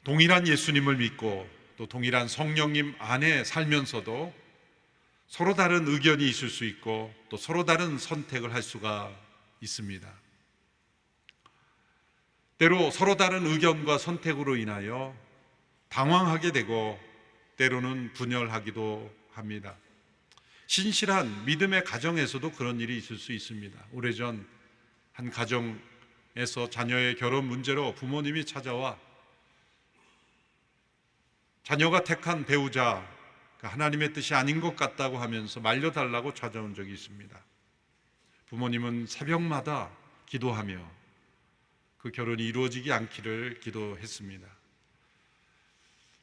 동일한 예수님을 믿고 또 동일한 성령님 안에 살면서도 서로 다른 의견이 있을 수 있고 또 서로 다른 선택을 할 수가 있습니다. 때로 서로 다른 의견과 선택으로 인하여 당황하게 되고 때로는 분열하기도 합니다. 신실한 믿음의 가정에서도 그런 일이 있을 수 있습니다. 오래전 한 가정에서 자녀의 결혼 문제로 부모님이 찾아와 자녀가 택한 배우자 하나님의 뜻이 아닌 것 같다고 하면서 말려달라고 찾아온 적이 있습니다. 부모님은 새벽마다 기도하며 그 결혼이 이루어지지 않기를 기도했습니다.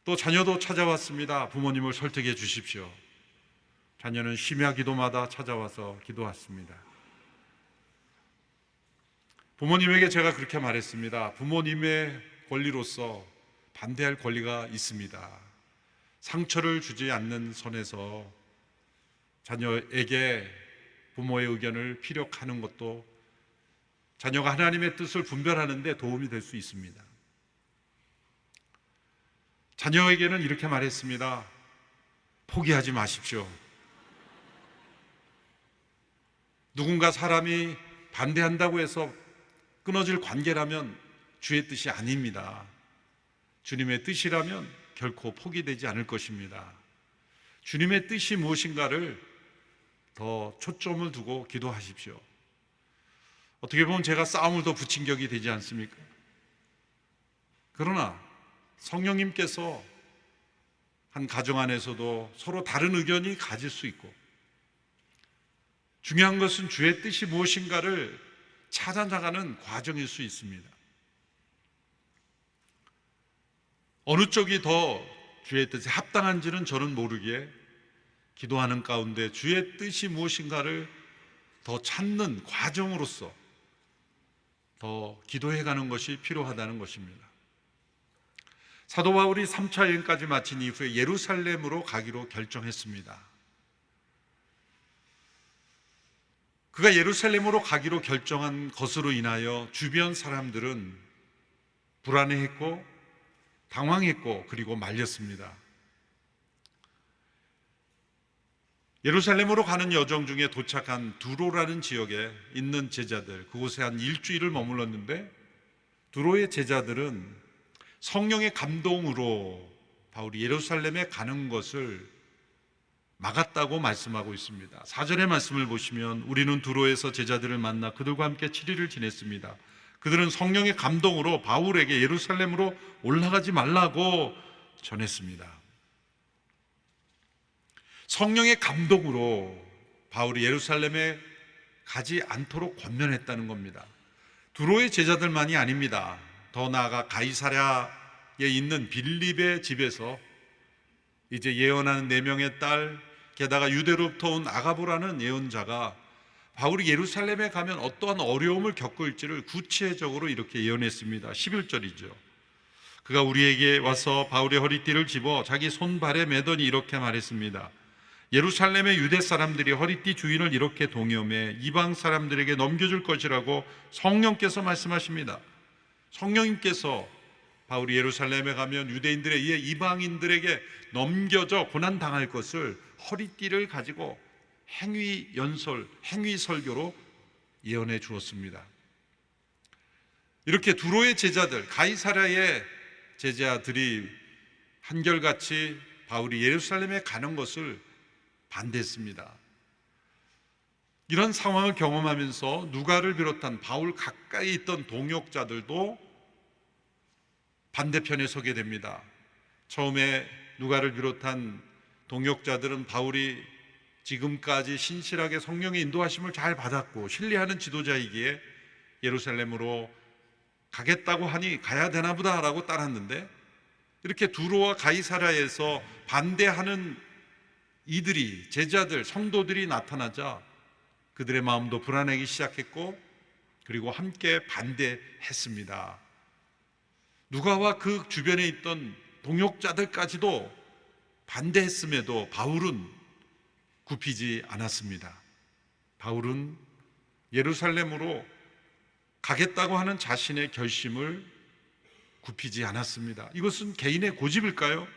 또 자녀도 찾아왔습니다. 부모님을 설득해 주십시오. 자녀는 심야 기도마다 찾아와서 기도했습니다. 부모님에게 제가 그렇게 말했습니다. 부모님의 권리로서 반대할 권리가 있습니다. 상처를 주지 않는 선에서 자녀에게 부모의 의견을 피력하는 것도 자녀가 하나님의 뜻을 분별하는 데 도움이 될 수 있습니다. 자녀에게는 이렇게 말했습니다. 포기하지 마십시오. 누군가 사람이 반대한다고 해서 끊어질 관계라면 주의 뜻이 아닙니다. 주님의 뜻이라면 결코 포기되지 않을 것입니다. 주님의 뜻이 무엇인가를 더 초점을 두고 기도하십시오. 어떻게 보면 제가 싸움을 더 붙인 격이 되지 않습니까? 그러나 성령님께서 한 가정 안에서도 서로 다른 의견이 가질 수 있고 중요한 것은 주의 뜻이 무엇인가를 찾아나가는 과정일 수 있습니다. 어느 쪽이 더 주의 뜻에 합당한지는 저는 모르기에 기도하는 가운데 주의 뜻이 무엇인가를 더 찾는 과정으로서 더 기도해가는 것이 필요하다는 것입니다. 사도 바울이 3차 여행까지 마친 이후에 예루살렘으로 가기로 결정했습니다. 그가 예루살렘으로 가기로 결정한 것으로 인하여 주변 사람들은 불안해했고 당황했고 그리고 말렸습니다. 예루살렘으로 가는 여정 중에 도착한 두로라는 지역에 있는 제자들, 그곳에 한 일주일을 머물렀는데 두로의 제자들은 성령의 감동으로 바울이 예루살렘에 가는 것을 막았다고 말씀하고 있습니다. 4절의 말씀을 보시면 우리는 두로에서 제자들을 만나 그들과 함께 7일을 지냈습니다. 그들은 성령의 감동으로 바울에게 예루살렘으로 올라가지 말라고 전했습니다. 성령의 감동으로 바울이 예루살렘에 가지 않도록 권면했다는 겁니다. 두로의 제자들만이 아닙니다. 더 나아가 가이사랴에 있는 빌립의 집에서 이제 예언하는 4명의 딸, 게다가 유대로부터 온 아가보라는 예언자가 바울이 예루살렘에 가면 어떠한 어려움을 겪을지를 구체적으로 이렇게 예언했습니다. 11절이죠. 그가 우리에게 와서 바울의 허리띠를 집어 자기 손발에 매더니 이렇게 말했습니다. 예루살렘의 유대 사람들이 허리띠 주인을 이렇게 동여매 이방 사람들에게 넘겨줄 것이라고 성령께서 말씀하십니다. 성령님께서 바울이 예루살렘에 가면 유대인들에 의해 이방인들에게 넘겨져 고난당할 것을 허리띠를 가지고 행위 연설, 행위 설교로 예언해 주었습니다. 이렇게 두로의 제자들, 가이사랴의 제자들이 한결같이 바울이 예루살렘에 가는 것을 반대했습니다. 이런 상황을 경험하면서 누가를 비롯한 바울 가까이 있던 동역자들도 반대편에 서게 됩니다. 처음에 누가를 비롯한 동역자들은 바울이 지금까지 신실하게 성령의 인도하심을 잘 받았고 신뢰하는 지도자이기에 예루살렘으로 가겠다고 하니 가야 되나 보다라고 따랐는데 이렇게 두로와 가이사랴에서 반대하는 이들이 제자들, 성도들이 나타나자 그들의 마음도 불안하기 시작했고 그리고 함께 반대했습니다. 누가와 그 주변에 있던 동역자들까지도 반대했음에도 바울은 굽히지 않았습니다. 바울은 예루살렘으로 가겠다고 하는 자신의 결심을 굽히지 않았습니다. 이것은 개인의 고집일까요?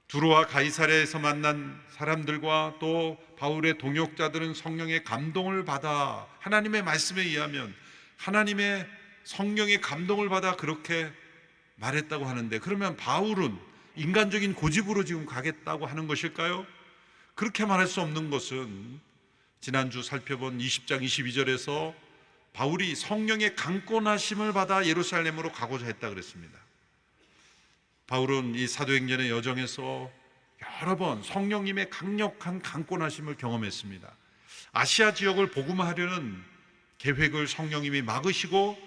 두로와 가이사랴에서 만난 사람들과 또 바울의 동역자들은 성령의 감동을 받아, 하나님의 말씀에 의하면 하나님의 성령의 감동을 받아 그렇게 말했다고 하는데, 그러면 바울은 인간적인 고집으로 지금 가겠다고 하는 것일까요? 그렇게 말할 수 없는 것은 지난주 살펴본 20장 22절에서 바울이 성령의 강권하심을 받아 예루살렘으로 가고자 했다 그랬습니다. 바울은 이 사도행전의 여정에서 여러 번 성령님의 강력한 강권하심을 경험했습니다. 아시아 지역을 복음화하려는 계획을 성령님이 막으시고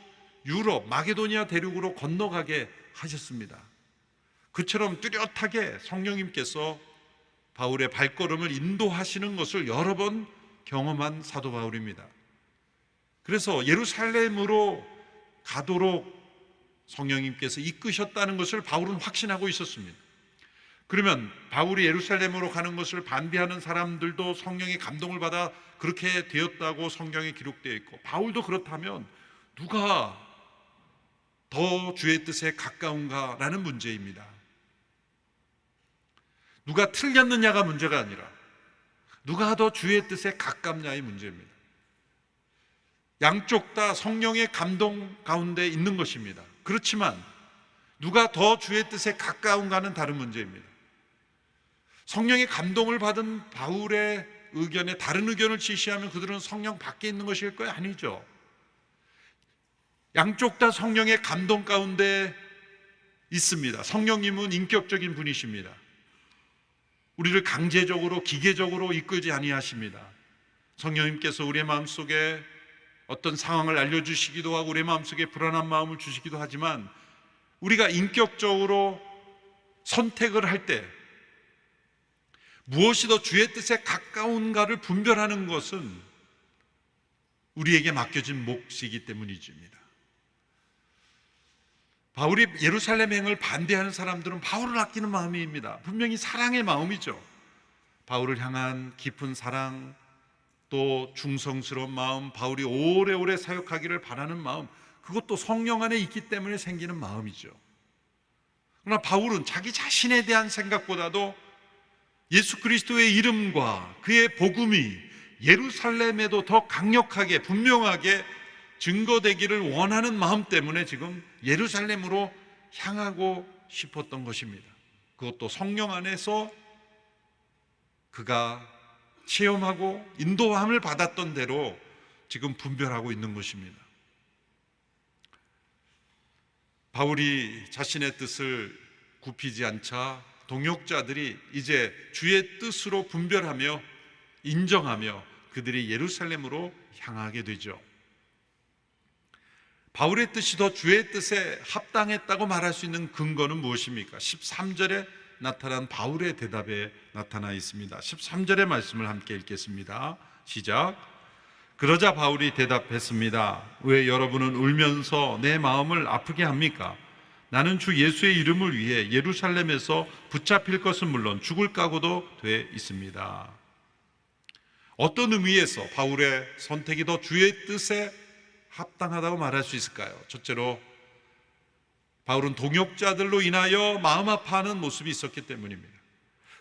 유럽, 마게도니아 대륙으로 건너가게 하셨습니다. 그처럼 뚜렷하게 성령님께서 바울의 발걸음을 인도하시는 것을 여러 번 경험한 사도 바울입니다. 그래서 예루살렘으로 가도록 성령님께서 이끄셨다는 것을 바울은 확신하고 있었습니다. 그러면 바울이 예루살렘으로 가는 것을 반대하는 사람들도 성령의 감동을 받아 그렇게 되었다고 성경에 기록되어 있고, 바울도 그렇다면 누가 더 주의 뜻에 가까운가라는 문제입니다. 누가 틀렸느냐가 문제가 아니라 누가 더 주의 뜻에 가깝냐의 문제입니다. 양쪽 다 성령의 감동 가운데 있는 것입니다. 그렇지만 누가 더 주의 뜻에 가까운가는 다른 문제입니다. 성령의 감동을 받은 바울의 의견에 다른 의견을 지시하면 그들은 성령 밖에 있는 것일까요? 아니죠. 양쪽 다 성령의 감동 가운데 있습니다. 성령님은 인격적인 분이십니다. 우리를 강제적으로 기계적으로 이끌지 아니하십니다. 성령님께서 우리의 마음속에 어떤 상황을 알려주시기도 하고 우리의 마음속에 불안한 마음을 주시기도 하지만, 우리가 인격적으로 선택을 할 때 무엇이 더 주의 뜻에 가까운가를 분별하는 것은 우리에게 맡겨진 몫이기 때문이집니다. 바울이 예루살렘 행을 반대하는 사람들은 바울을 아끼는 마음입니다. 분명히 사랑의 마음이죠. 바울을 향한 깊은 사랑, 또 충성스러운 마음, 바울이 오래오래 사역하기를 바라는 마음, 그것도 성령 안에 있기 때문에 생기는 마음이죠. 그러나 바울은 자기 자신에 대한 생각보다도 예수 그리스도의 이름과 그의 복음이 예루살렘에도 더 강력하게 분명하게 증거되기를 원하는 마음 때문에 지금 예루살렘으로 향하고 싶었던 것입니다. 그것도 성령 안에서 그가 체험하고 인도함을 받았던 대로 지금 분별하고 있는 것입니다. 바울이 자신의 뜻을 굽히지 않자 동역자들이 이제 주의 뜻으로 분별하며 인정하며 그들이 예루살렘으로 향하게 되죠. 바울의 뜻이 더 주의 뜻에 합당했다고 말할 수 있는 근거는 무엇입니까? 13절에 나타난 바울의 대답에 나타나 있습니다. 13절의 말씀을 함께 읽겠습니다. 시작. 그러자 바울이 대답했습니다. 왜 여러분은 울면서 내 마음을 아프게 합니까? 나는 주 예수의 이름을 위해 예루살렘에서 붙잡힐 것은 물론 죽을 각오도 돼 있습니다. 어떤 의미에서 바울의 선택이 더 주의 뜻에 합당하다고 말할 수 있을까요? 첫째로 바울은 동역자들로 인하여 마음 아파하는 모습이 있었기 때문입니다.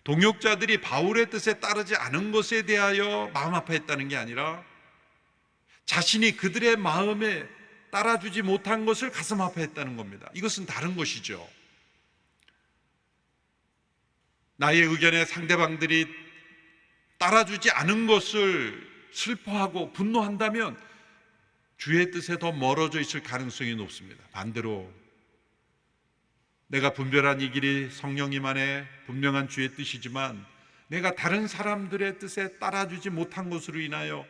동역자들이 바울의 뜻에 따르지 않은 것에 대하여 마음 아파했다는 게 아니라 자신이 그들의 마음에 따라주지 못한 것을 가슴 아파했다는 겁니다. 이것은 다른 것이죠. 나의 의견에 상대방들이 따라주지 않은 것을 슬퍼하고 분노한다면 주의 뜻에 더 멀어져 있을 가능성이 높습니다. 반대로 내가 분별한 이 길이 성령님 안에 분명한 주의 뜻이지만 내가 다른 사람들의 뜻에 따라주지 못한 것으로 인하여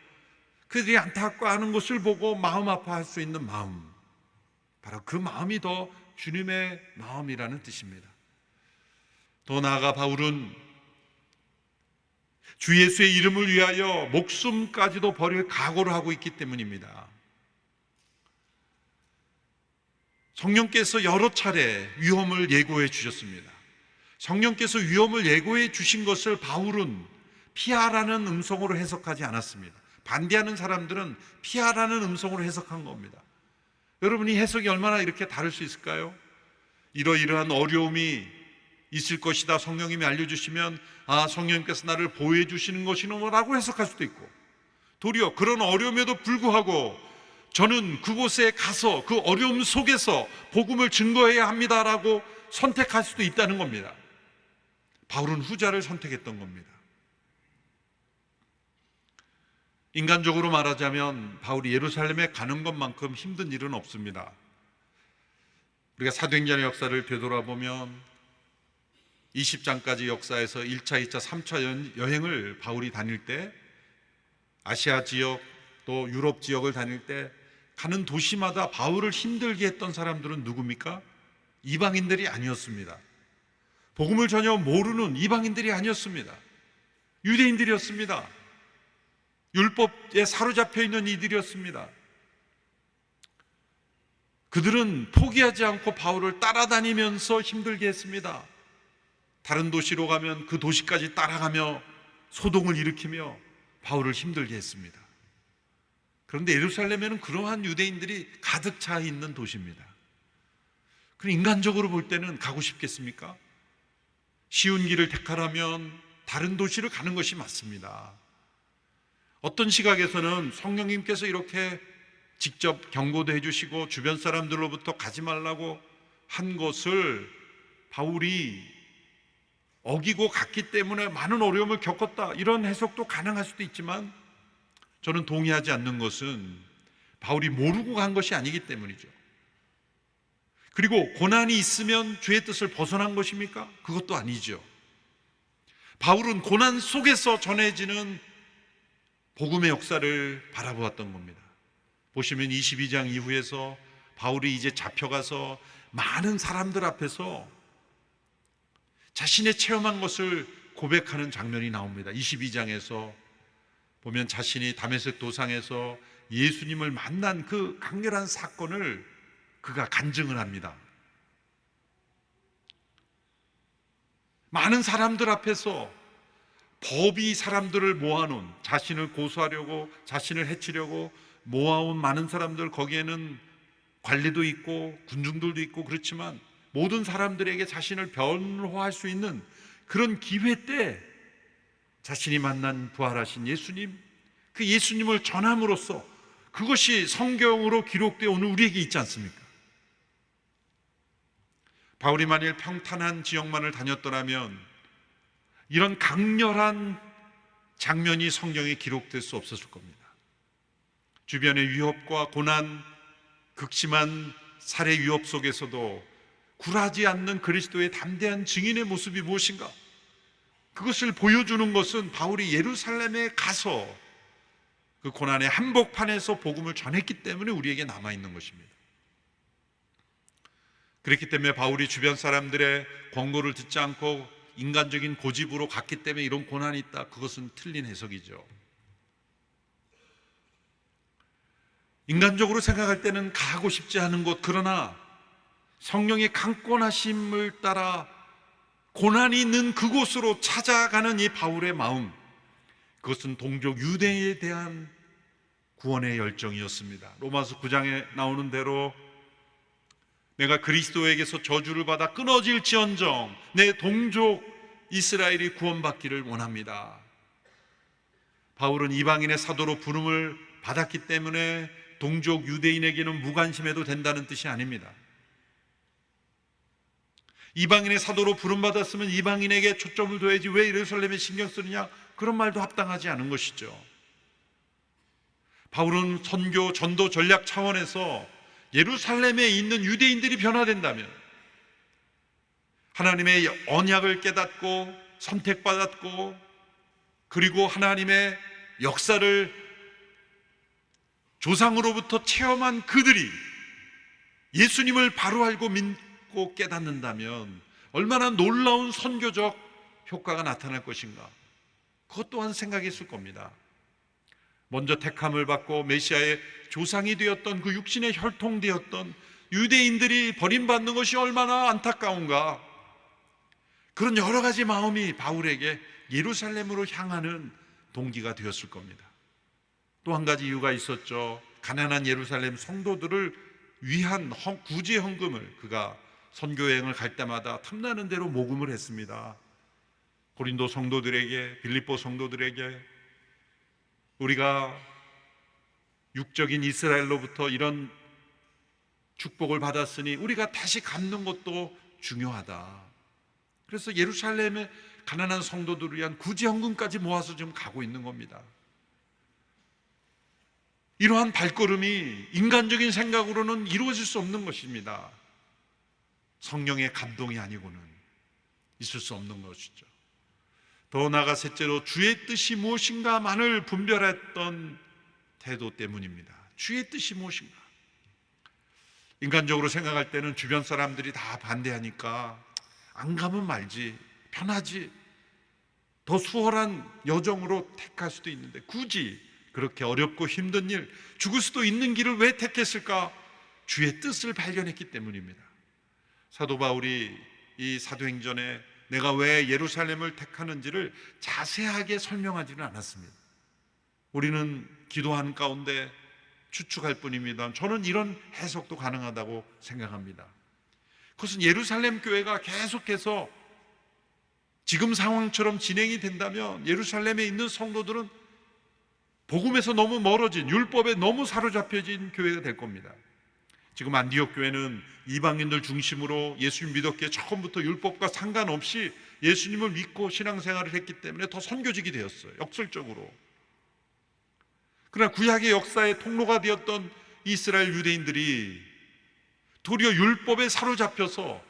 그들이 안타까워하는 것을 보고 마음 아파할 수 있는 마음, 바로 그 마음이 더 주님의 마음이라는 뜻입니다. 더 나아가 바울은 주 예수의 이름을 위하여 목숨까지도 버릴 각오를 하고 있기 때문입니다. 성령께서 여러 차례 위험을 예고해 주셨습니다. 성령께서 위험을 예고해 주신 것을 바울은 피하라는 음성으로 해석하지 않았습니다. 반대하는 사람들은 피하라는 음성으로 해석한 겁니다. 여러분이 해석이 얼마나 이렇게 다를 수 있을까요? 이러이러한 어려움이 있을 것이다 성령님이 알려주시면 성령님께서 나를 보호해 주시는 것이라고 해석할 수도 있고, 도리어 그런 어려움에도 불구하고 저는 그곳에 가서 그 어려움 속에서 복음을 증거해야 합니다라고 선택할 수도 있다는 겁니다. 바울은 후자를 선택했던 겁니다. 인간적으로 말하자면 바울이 예루살렘에 가는 것만큼 힘든 일은 없습니다. 우리가 사도행전의 역사를 되돌아보면 20장까지 역사에서 1차, 2차, 3차 여행을 바울이 다닐 때, 아시아 지역 또 유럽 지역을 다닐 때 가는 도시마다 바울을 힘들게 했던 사람들은 누굽니까? 이방인들이 아니었습니다. 복음을 전혀 모르는 이방인들이 아니었습니다. 유대인들이었습니다. 율법에 사로잡혀 있는 이들이었습니다. 그들은 포기하지 않고 바울을 따라다니면서 힘들게 했습니다. 다른 도시로 가면 그 도시까지 따라가며 소동을 일으키며 바울을 힘들게 했습니다. 그런데 예루살렘에는 그러한 유대인들이 가득 차 있는 도시입니다. 그럼 인간적으로 볼 때는 가고 싶겠습니까? 쉬운 길을 택하라면 다른 도시를 가는 것이 맞습니다. 어떤 시각에서는 성령님께서 이렇게 직접 경고도 해주시고 주변 사람들로부터 가지 말라고 한 것을 바울이 어기고 갔기 때문에 많은 어려움을 겪었다, 이런 해석도 가능할 수도 있지만, 저는 동의하지 않는 것은 바울이 모르고 간 것이 아니기 때문이죠. 그리고 고난이 있으면 주의 뜻을 벗어난 것입니까? 그것도 아니죠. 바울은 고난 속에서 전해지는 복음의 역사를 바라보았던 겁니다. 보시면 22장 이후에서 바울이 이제 잡혀가서 많은 사람들 앞에서 자신의 체험한 것을 고백하는 장면이 나옵니다. 22장에서 보면 자신이 다메섹 도상에서 예수님을 만난 그 강렬한 사건을 그가 간증을 합니다. 많은 사람들 앞에서 법이 사람들을 모아놓은, 자신을 고소하려고, 자신을 해치려고 모아온 많은 사람들, 거기에는 관리도 있고 군중들도 있고 그렇지만 모든 사람들에게 자신을 변호할 수 있는 그런 기회 때 자신이 만난 부활하신 예수님, 그 예수님을 전함으로써 그것이 성경으로 기록되어 오늘 우리에게 있지 않습니까? 바울이 만일 평탄한 지역만을 다녔더라면 이런 강렬한 장면이 성경에 기록될 수 없었을 겁니다. 주변의 위협과 고난, 극심한 살해 위협 속에서도 굴하지 않는 그리스도의 담대한 증인의 모습이 무엇인가? 그것을 보여주는 것은 바울이 예루살렘에 가서 그 고난의 한복판에서 복음을 전했기 때문에 우리에게 남아있는 것입니다. 그렇기 때문에 바울이 주변 사람들의 권고를 듣지 않고 인간적인 고집으로 갔기 때문에 이런 고난이 있다, 그것은 틀린 해석이죠. 인간적으로 생각할 때는 가고 싶지 않은 곳, 그러나 성령의 강권하심을 따라 고난이 있는 그곳으로 찾아가는 이 바울의 마음, 그것은 동족 유대에 대한 구원의 열정이었습니다. 로마서 9장에 나오는 대로 내가 그리스도에게서 저주를 받아 끊어질지언정 내 동족 이스라엘이 구원받기를 원합니다. 바울은 이방인의 사도로 부름을 받았기 때문에 동족 유대인에게는 무관심해도 된다는 뜻이 아닙니다. 이방인의 사도로 부름받았으면 이방인에게 초점을 둬야지 왜 예루살렘에 신경 쓰느냐, 그런 말도 합당하지 않은 것이죠. 바울은 선교, 전도 전략 차원에서 예루살렘에 있는 유대인들이 변화된다면, 하나님의 언약을 깨닫고 선택받았고 그리고 하나님의 역사를 조상으로부터 체험한 그들이 예수님을 바로 알고 믿고 깨닫는다면 얼마나 놀라운 선교적 효과가 나타날 것인가, 그것 또한 생각했을 겁니다. 먼저 택함을 받고 메시아의 조상이 되었던 그 육신의 혈통되었던 유대인들이 버림받는 것이 얼마나 안타까운가, 그런 여러 가지 마음이 바울에게 예루살렘으로 향하는 동기가 되었을 겁니다. 또 한 가지 이유가 있었죠. 가난한 예루살렘 성도들을 위한 구제 헌금을 그가 선교 여행을 갈 때마다 탐나는 대로 모금을 했습니다. 고린도 성도들에게, 빌립보 성도들에게 우리가 육적인 이스라엘로부터 이런 축복을 받았으니 우리가 다시 갚는 것도 중요하다. 그래서 예루살렘의 가난한 성도들을 위한 구제헌금까지 모아서 지금 가고 있는 겁니다. 이러한 발걸음이 인간적인 생각으로는 이루어질 수 없는 것입니다. 성령의 감동이 아니고는 있을 수 없는 것이죠. 더 나아가 셋째로 주의 뜻이 무엇인가만을 분별했던 태도 때문입니다. 주의 뜻이 무엇인가? 인간적으로 생각할 때는 주변 사람들이 다 반대하니까 안 가면 말지, 편하지, 더 수월한 여정으로 택할 수도 있는데 굳이 그렇게 어렵고 힘든 일, 죽을 수도 있는 길을 왜 택했을까? 주의 뜻을 발견했기 때문입니다. 사도 바울이 이 사도행전에 내가 왜 예루살렘을 택하는지를 자세하게 설명하지는 않았습니다. 우리는 기도하는 가운데 추측할 뿐입니다. 저는 이런 해석도 가능하다고 생각합니다. 그것은 예루살렘 교회가 계속해서 지금 상황처럼 진행이 된다면 예루살렘에 있는 성도들은 복음에서 너무 멀어진, 율법에 너무 사로잡혀진 교회가 될 겁니다. 지금 안디옥 교회는 이방인들 중심으로 예수님 믿었기에 처음부터 율법과 상관없이 예수님을 믿고 신앙생활을 했기 때문에 더 선교직이 되었어요. 역설적으로. 그러나 구약의 역사의 통로가 되었던 이스라엘 유대인들이 도리어 율법에 사로잡혀서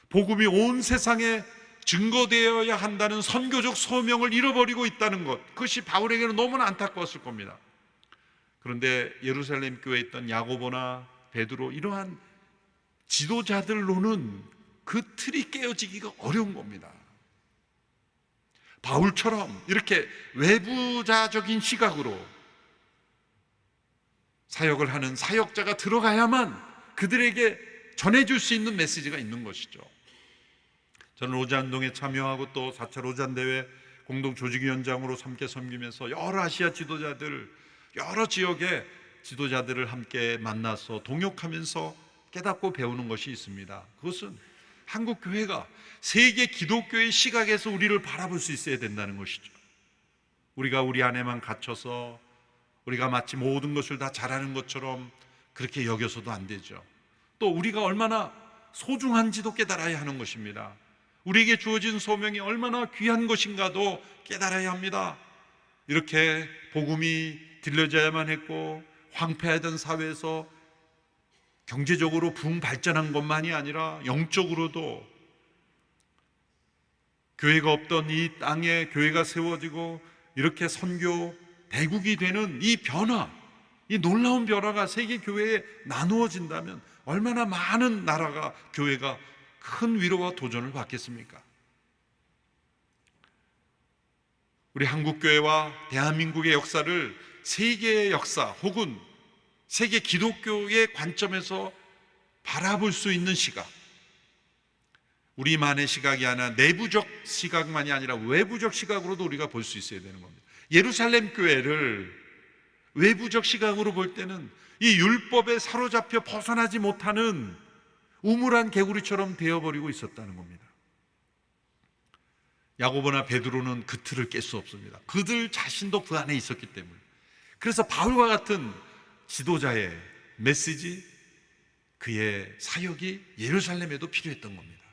복음이 온 세상에 증거되어야 한다는 선교적 소명을 잃어버리고 있다는 것, 그것이 바울에게는 너무나 안타까웠을 겁니다. 그런데 예루살렘 교회에 있던 야고보나 베드로, 이러한 지도자들로는 그 틀이 깨어지기가 어려운 겁니다. 바울처럼 이렇게 외부자적인 시각으로 사역을 하는 사역자가 들어가야만 그들에게 전해줄 수 있는 메시지가 있는 것이죠. 저는 로잔동에 참여하고 또 4차 로잔대회 공동조직위원장으로 함께 섬기면서 여러 아시아 지도자들, 여러 지역의 지도자들을 함께 만나서 동역하면서 깨닫고 배우는 것이 있습니다. 그것은 한국 교회가 세계 기독교의 시각에서 우리를 바라볼 수 있어야 된다는 것이죠. 우리가 우리 안에만 갇혀서 우리가 마치 모든 것을 다 잘하는 것처럼 그렇게 여겨서도 안 되죠. 또 우리가 얼마나 소중한지도 깨달아야 하는 것입니다. 우리에게 주어진 소명이 얼마나 귀한 것인가도 깨달아야 합니다. 이렇게 복음이 들려져야만 했고 황폐하던 사회에서 경제적으로 부흥 발전한 것만이 아니라 영적으로도 교회가 없던 이 땅에 교회가 세워지고 이렇게 선교 대국이 되는 이 변화, 이 놀라운 변화가 세계 교회에 나누어진다면 얼마나 많은 나라가, 교회가 큰 위로와 도전을 받겠습니까? 우리 한국교회와 대한민국의 역사를 세계의 역사 혹은 세계 기독교의 관점에서 바라볼 수 있는 시각, 우리만의 시각이 아니라 내부적 시각만이 아니라 외부적 시각으로도 우리가 볼 수 있어야 되는 겁니다. 예루살렘 교회를 외부적 시각으로 볼 때는 이 율법에 사로잡혀 벗어나지 못하는 우물한 개구리처럼 되어버리고 있었다는 겁니다. 야고보나 베드로는 그 틀을 깰 수 없습니다. 그들 자신도 그 안에 있었기 때문에. 그래서 바울과 같은 지도자의 메시지, 그의 사역이 예루살렘에도 필요했던 겁니다.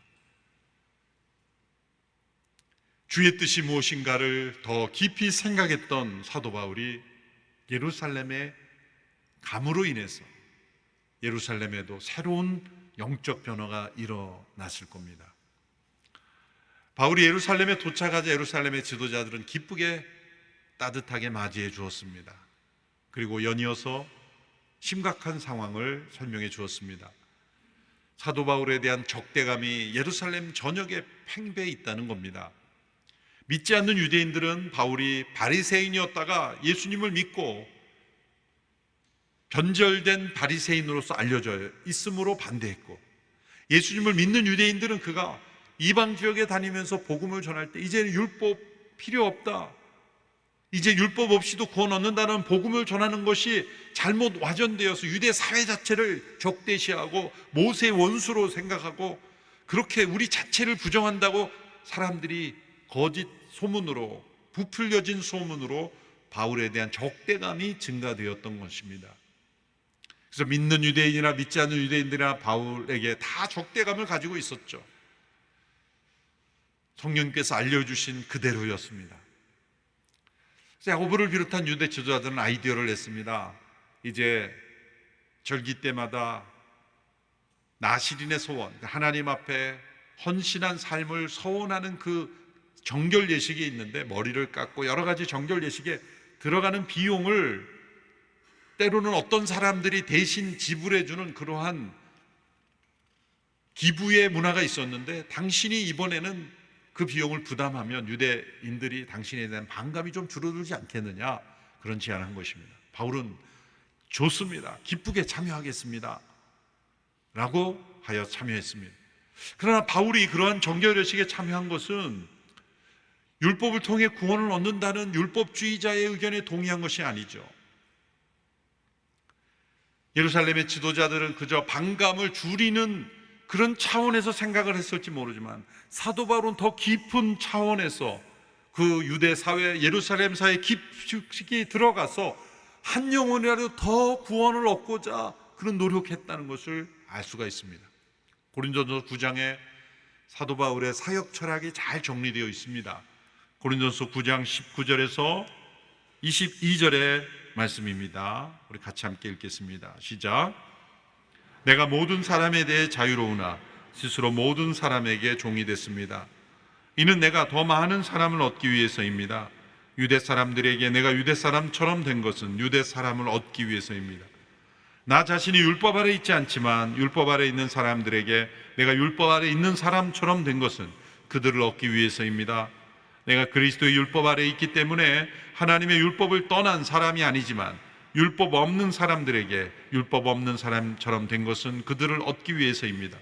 주의 뜻이 무엇인가를 더 깊이 생각했던 사도 바울이 예루살렘의 감으로 인해서 예루살렘에도 새로운 영적 변화가 일어났을 겁니다. 바울이 예루살렘에 도착하자 예루살렘의 지도자들은 기쁘게 따뜻하게 맞이해 주었습니다. 그리고 연이어서 심각한 상황을 설명해 주었습니다. 사도 바울에 대한 적대감이 예루살렘 전역에 팽배해 있다는 겁니다. 믿지 않는 유대인들은 바울이 바리새인이었다가 예수님을 믿고 변절된 바리새인으로서 알려져 있으므로 반대했고, 예수님을 믿는 유대인들은 그가 이방 지역에 다니면서 복음을 전할 때 이제는 율법 필요 없다, 이제 율법 없이도 구원 얻는다는 복음을 전하는 것이 잘못 와전되어서 유대 사회 자체를 적대시하고 모세의 원수로 생각하고 그렇게 우리 자체를 부정한다고 사람들이 거짓 소문으로, 부풀려진 소문으로 바울에 대한 적대감이 증가되었던 것입니다. 그래서 믿는 유대인이나 믿지 않는 유대인들이나 바울에게 다 적대감을 가지고 있었죠. 성령께서 알려주신 그대로였습니다. 야고보를 비롯한 유대 지도자들은 아이디어를 냈습니다. 이제 절기 때마다 나실인의 소원, 하나님 앞에 헌신한 삶을 서원하는 그 정결 예식이 있는데, 머리를 깎고 여러 가지 정결 예식에 들어가는 비용을 때로는 어떤 사람들이 대신 지불해주는 그러한 기부의 문화가 있었는데, 당신이 이번에는 그 비용을 부담하면 유대인들이 당신에 대한 반감이 좀 줄어들지 않겠느냐, 그런 제안을 한 것입니다. 바울은 좋습니다, 기쁘게 참여하겠습니다 라고 하여 참여했습니다. 그러나 바울이 그러한 정결예식에 참여한 것은 율법을 통해 구원을 얻는다는 율법주의자의 의견에 동의한 것이 아니죠. 예루살렘의 지도자들은 그저 반감을 줄이는 그런 차원에서 생각을 했을지 모르지만, 사도 바울은 더 깊은 차원에서 그 유대 사회, 예루살렘 사회 깊이 들어가서 한 영혼이라도 더 구원을 얻고자 그런 노력했다는 것을 알 수가 있습니다. 고린도전서 9장에 사도 바울의 사역 철학이 잘 정리되어 있습니다. 고린도전서 9장 19절에서 22절의 말씀입니다. 우리 같이 함께 읽겠습니다. 시작. 내가 모든 사람에 대해 자유로우나 스스로 모든 사람에게 종이 됐습니다. 이는 내가 더 많은 사람을 얻기 위해서입니다. 유대 사람들에게 내가 유대 사람처럼 된 것은 유대 사람을 얻기 위해서입니다. 나 자신이 율법 아래 있지 않지만 율법 아래 있는 사람들에게 내가 율법 아래 있는 사람처럼 된 것은 그들을 얻기 위해서입니다. 내가 그리스도의 율법 아래 있기 때문에 하나님의 율법을 떠난 사람이 아니지만 율법 없는 사람들에게 율법 없는 사람처럼 된 것은 그들을 얻기 위해서입니다.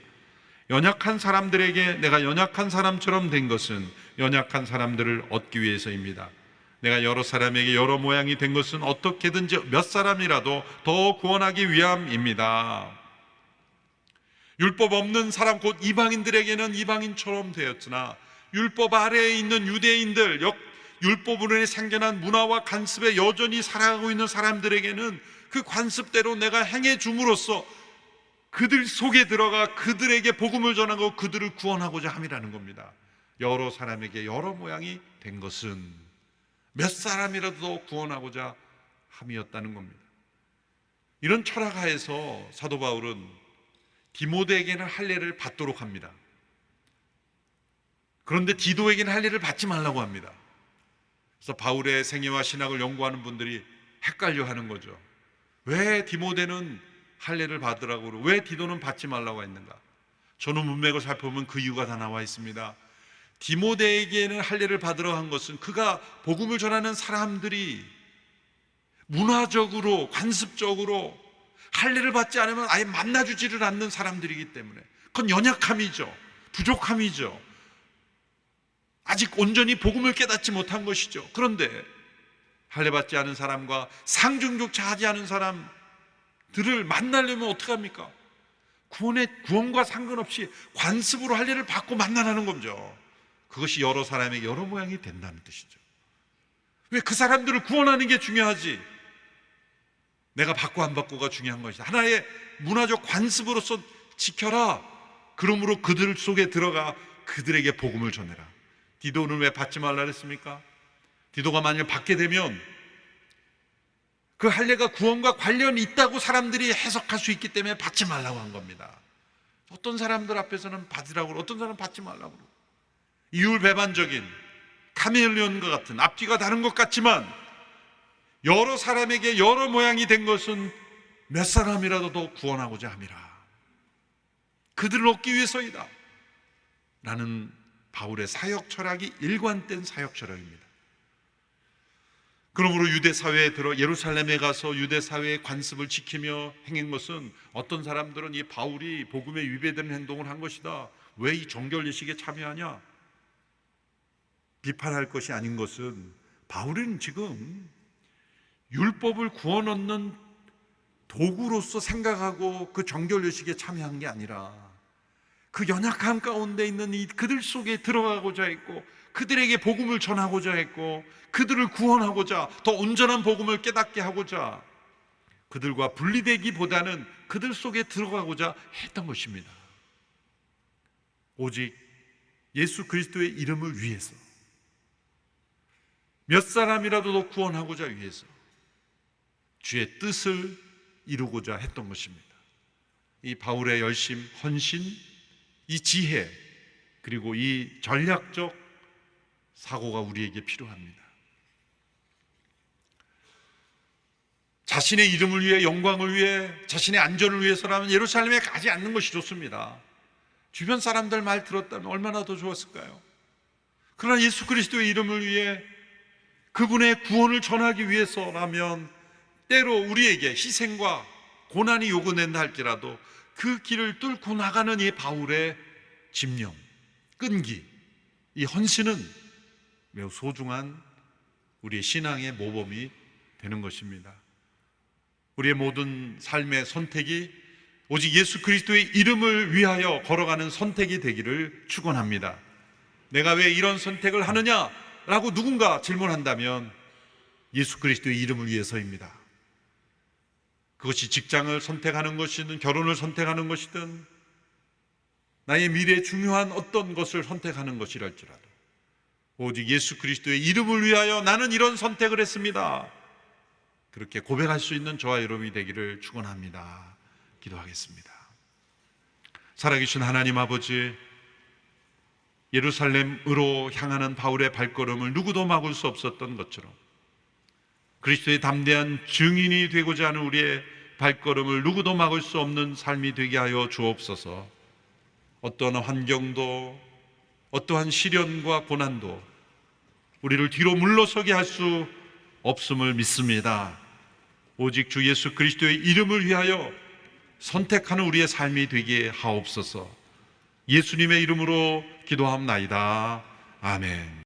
연약한 사람들에게 내가 연약한 사람처럼 된 것은 연약한 사람들을 얻기 위해서입니다. 내가 여러 사람에게 여러 모양이 된 것은 어떻게든지 몇 사람이라도 더 구원하기 위함입니다. 율법 없는 사람, 곧 이방인들에게는 이방인처럼 되었으나 율법 아래에 있는 유대인들, 율법으로 인해 생겨난 문화와 관습에 여전히 살아가고 있는 사람들에게는 그 관습대로 내가 행해 줌으로써 그들 속에 들어가 그들에게 복음을 전하고 그들을 구원하고자 함이라는 겁니다. 여러 사람에게 여러 모양이 된 것은 몇 사람이라도 구원하고자 함이었다는 겁니다. 이런 철학 하에서 사도 바울은 디모데에게는 할례를 받도록 합니다. 그런데 디도에게는 할례를 받지 말라고 합니다. 그래서 바울의 생애와 신학을 연구하는 분들이 헷갈려 하는 거죠. 왜 디모데는 할례를 받으라고 그러고 왜 디도는 받지 말라고 했는가? 저는 문맥을 살펴보면 그 이유가 다 나와 있습니다. 디모데에게는 할례를 받으라고 한 것은 그가 복음을 전하는 사람들이 문화적으로, 관습적으로 할례를 받지 않으면 아예 만나주지를 않는 사람들이기 때문에, 그건 연약함이죠, 부족함이죠, 아직 온전히 복음을 깨닫지 못한 것이죠. 그런데 할례 받지 않은 사람과 상중조차 하지 않은 사람들을 만나려면 어떡합니까? 구원과 상관없이 관습으로 할례를 받고 만나라는 거죠. 그것이 여러 사람에게 여러 모양이 된다는 뜻이죠. 왜 그 사람들을 구원하는 게 중요하지 내가 받고 안 받고가 중요한 것이다. 하나의 문화적 관습으로서 지켜라. 그러므로 그들 속에 들어가 그들에게 복음을 전해라. 디도는 왜 받지 말라 그랬습니까? 디도가 만약 받게 되면 그 할례가 구원과 관련이 있다고 사람들이 해석할 수 있기 때문에 받지 말라고 한 겁니다. 어떤 사람들 앞에서는 받으라고 그러고 어떤 사람은 받지 말라고 그러고, 이율배반적인 카멜레온과 같은 앞뒤가 다른 것 같지만 여러 사람에게 여러 모양이 된 것은 몇 사람이라도 더 구원하고자 함이라. 그들을 얻기 위해서이다 라는 바울의 사역 철학이 일관된 사역 철학입니다. 그러므로 유대 사회에 들어 예루살렘에 가서 유대 사회의 관습을 지키며 행한 것은, 어떤 사람들은 이 바울이 복음에 위배되는 행동을 한 것이다, 왜 이 정결 예식에 참여하냐 비판할 것이 아닌 것은, 바울은 지금 율법을 구원 얻는 도구로서 생각하고 그 정결례식에 참여한 게 아니라 그 연약함 가운데 있는 이 그들 속에 들어가고자 했고, 그들에게 복음을 전하고자 했고, 그들을 구원하고자, 더 온전한 복음을 깨닫게 하고자 그들과 분리되기보다는 그들 속에 들어가고자 했던 것입니다. 오직 예수 그리스도의 이름을 위해서, 몇 사람이라도 더 구원하고자 위해서 주의 뜻을 이루고자 했던 것입니다. 이 바울의 열심, 헌신, 이 지혜, 그리고 이 전략적 사고가 우리에게 필요합니다. 자신의 이름을 위해, 영광을 위해, 자신의 안전을 위해서라면 예루살렘에 가지 않는 것이 좋습니다. 주변 사람들 말 들었다면 얼마나 더 좋았을까요? 그러나 예수 그리스도의 이름을 위해, 그분의 구원을 전하기 위해서라면 때로 우리에게 희생과 고난이 요구된다 할지라도 그 길을 뚫고 나가는 이 바울의 집념, 끈기, 이 헌신은 매우 소중한 우리의 신앙의 모범이 되는 것입니다. 우리의 모든 삶의 선택이 오직 예수 그리스도의 이름을 위하여 걸어가는 선택이 되기를 축원합니다. 내가 왜 이런 선택을 하느냐라고 누군가 질문한다면 예수 그리스도의 이름을 위해서입니다. 그것이 직장을 선택하는 것이든 결혼을 선택하는 것이든 나의 미래에 중요한 어떤 것을 선택하는 것이랄지라도 오직 예수 그리스도의 이름을 위하여 나는 이런 선택을 했습니다, 그렇게 고백할 수 있는 저와 여러분이 되기를 축원합니다. 기도하겠습니다. 살아계신 하나님 아버지, 예루살렘으로 향하는 바울의 발걸음을 누구도 막을 수 없었던 것처럼 그리스도의 담대한 증인이 되고자 하는 우리의 발걸음을 누구도 막을 수 없는 삶이 되게 하여 주옵소서. 어떠한 환경도, 어떠한 시련과 고난도 우리를 뒤로 물러서게 할 수 없음을 믿습니다. 오직 주 예수 그리스도의 이름을 위하여 선택하는 우리의 삶이 되게 하옵소서. 예수님의 이름으로 기도합나이다. 아멘.